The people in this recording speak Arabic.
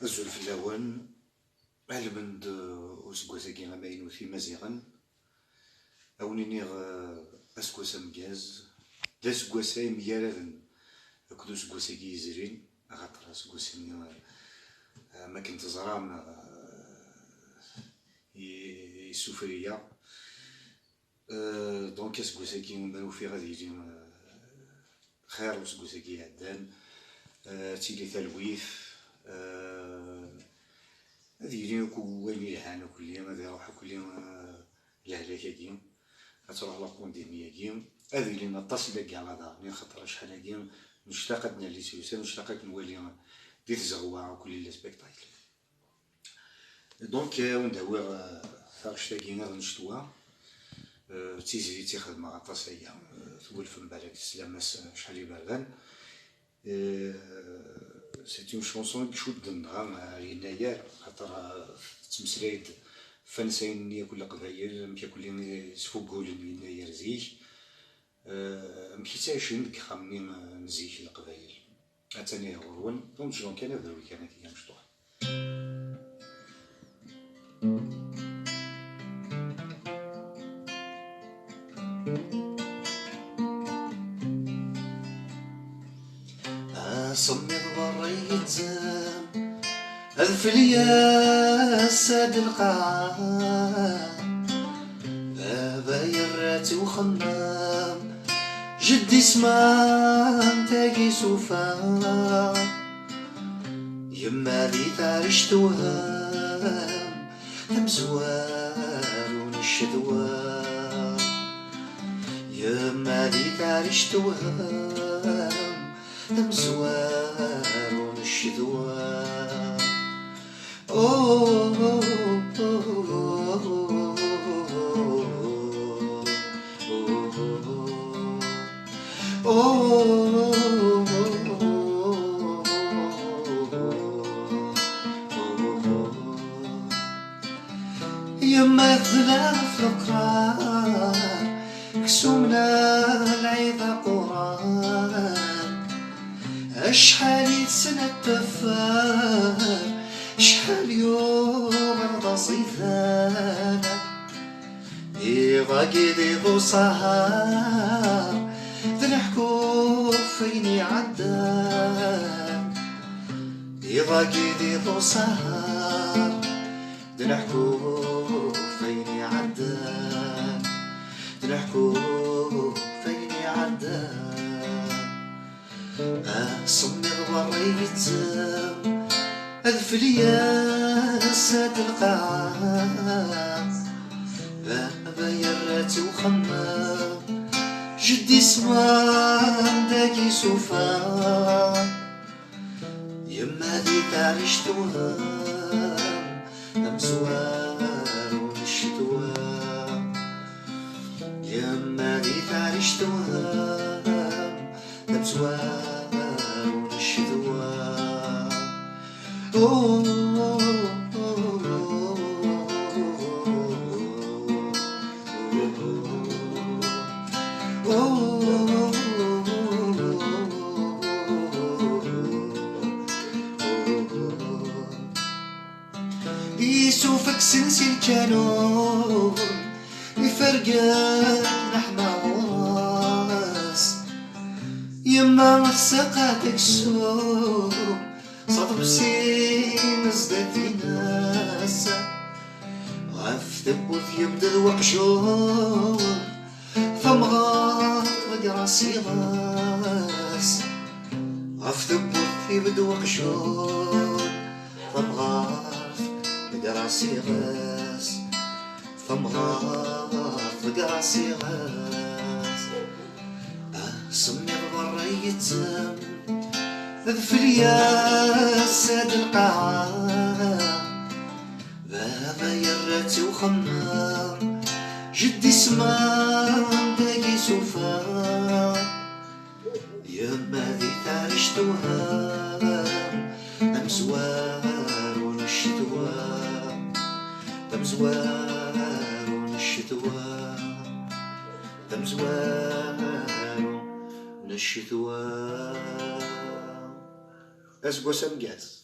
الزول في اللون علمند وسكواساكي غاماين في مزيغا أونيني أسكواسا مكاز دا سكواسا يميارادن أكدو سكواساكي يزرين خاطر سكواساكي ما كنت زرام يسوفريا دونك سكواساكي مانو في غادي يجي خير وسكواساكي عدان تيلي تلويث هادي يجي وين يلحان كل يوم هادي يروح كل يوم لهلاكاكي غتروح لاكونديمياكي هادي لي نطاس إلا كاع لا دارني خاطر شحال هادي مشتاقة لي سويسان مشتاقة نولي دي تزغوا كل لي سبيكتاكل دونك ونداوي ثاغشتاكي غير نشتوا تيزيد تيخدم غطاس هي تولف من بالك تسلامس شحال يبردان سيت اون شونسون كشود النهار يناير خاطر تمسرايد فنساين ياكل قبايل مكياكل يسفوقو يناير زيك مكي تعيشين ديك خامني نزيك القبايل عتاني غرون دونك شلون كان هذا كانت هي مشطوح صمد ضريت أذف الياس هاد القاع بابا يرات وخمام جدي سمان تاقي سوفا يما ذي تعرش توهام مزوار ونشدوار يما ذي تعرش توهام مزوار ونشدوار يما ثلاث القران كسومنا العيذا قران شحال سنة تفار شحال يوم رضا صيفان يغاقي ذو صهار ذنحكو فيني عدان يغاقي ذو صهار ذنحكو فيني عدان ذنحكو فيني عدان صمد وريت أذف الياس هاد القاع بابا يرات وخمام جدي سمان داكي سوفا يما دي تعرش توهام مزوار ونشتوام يما دي تعرش توهام مزوار ونشدوار يسوفك سنسي الكانون يفرقك لحمة وراس يما سقاتك سوق صدب سين زدتي ناس غفتك وثيب دل وقشور فمغاط وقراسي غاس غفتك وثيب دل وقشور فمغاط وقراسي غاس فمغاط وقراسي غاس صمي ضريت أذف الياس هاد القاع بابا يرات وخمام جدي سمان داقي سوفا يما ذي تعرش توهام مزوار ونشتوام مزوار ونشتوام مزوار الشتوى أسقو سمقاس.